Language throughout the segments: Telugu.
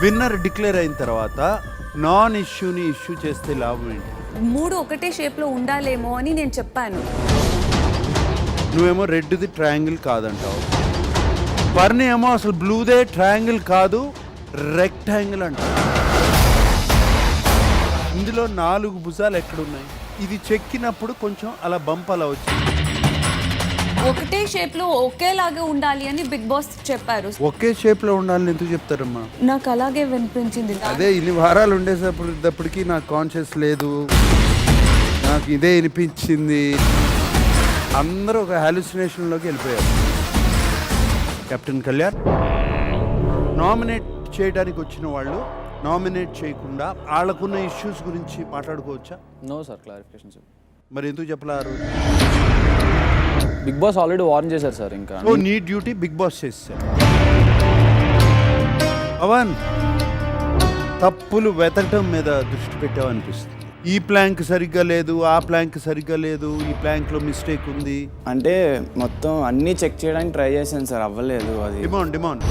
విన్నర్ డిక్లేర్ అయిన తర్వాత నాన్ ఇష్యూని ఇష్యూ చేస్తే లాభం ఏంటి? 3 ఒకటే షేప్లో ఉండాలేమో అని నేను చెప్పాను. నువ్వేమో రెడ్ది ట్రయాంగిల్ కాదంటావు, బర్నీ ఏమో అసలు బ్లూదే ట్రయాంగిల్ కాదు రెక్టాంగిల్ అంటావు. ఇందులో 4 భుజాలు ఎక్కడున్నాయి? ఇది చెక్కినప్పుడు కొంచెం అలా బంప్ అలా వచ్చింది. ఒకటే షేప్లో ఒకేలాగా ఉండాలి అని బిగ్ బాస్ చెప్పారు. ఒకే షేప్లో ఉండాలని ఎందుకు చెప్తారమ్మా? నాకు అలాగే వినిపించింది. అదే ఇన్ని వారాలు ఉండేటప్పటికి నాకు కాన్షియస్ లేదు, నాకు ఇదే వినిపించింది. అందరూ ఒక హాలుసినేషన్లోకి వెళ్ళిపోయారు. కెప్టెన్ కళ్యాణ్, నామినేట్ చేయడానికి వచ్చిన వాళ్ళు నామినేట్ చేయకుండా వాళ్ళకున్న ఇష్యూస్ గురించి మాట్లాడుకోవచ్చా? No sir, clarification sir. మరి ఎందుకు చెప్పలేరు? బిగ్ బాస్ ఆల్రెడీ వార్న్ చేశారు సార్. ఇంకా సో నీ డ్యూటీ బిగ్ బాస్ చేశారు. పవన్, తప్పులు వెతకటం మీద దృష్టి పెట్టావనిపిస్తుంది. ఈ ప్లాంక్ సరిగ్గా లేదు, ఆ ప్లాంక్ సరిగ్గా లేదు, ఈ ప్లాంక్లో మిస్టేక్ ఉంది. అంటే మొత్తం అన్నీ చెక్ చేయడానికి ట్రై చేశాను సార్, అవ్వలేదు. అది డిమాండ్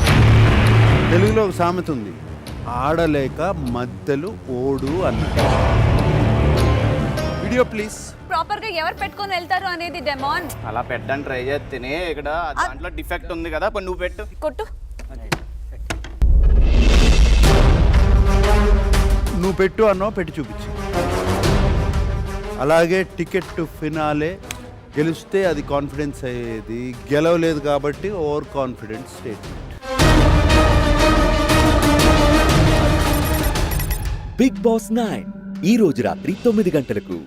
తెలుగులో ఒక సామెత ఉంది, ఆడలేక మధ్యలో ఓడు అన్నట్టు. Video please. ప్రాపర్ గా ఎవరు పెట్టుకొని వెళ్తారు అనేది డెమాన్. అలా పెట్టడానికి ట్రై చేస్తేనే ఇక్కడ దాంట్లో డిఫెక్ట్ ఉంది కదా, ఇప్పుడు నువ్వు పెట్టు. కొట్టు. నువ్వు పెట్టు అన్నావు, పెట్టి చూపించు. అలాగే టికెట్ టు ఫినాలే, గెలిస్తే అది కాన్ఫిడెన్స్ అయ్యేది, గెలవలేదు కాబట్టి over confidence statement. Bigg Boss 9 ఈ రోజు రాత్రి 9 గంటలకు.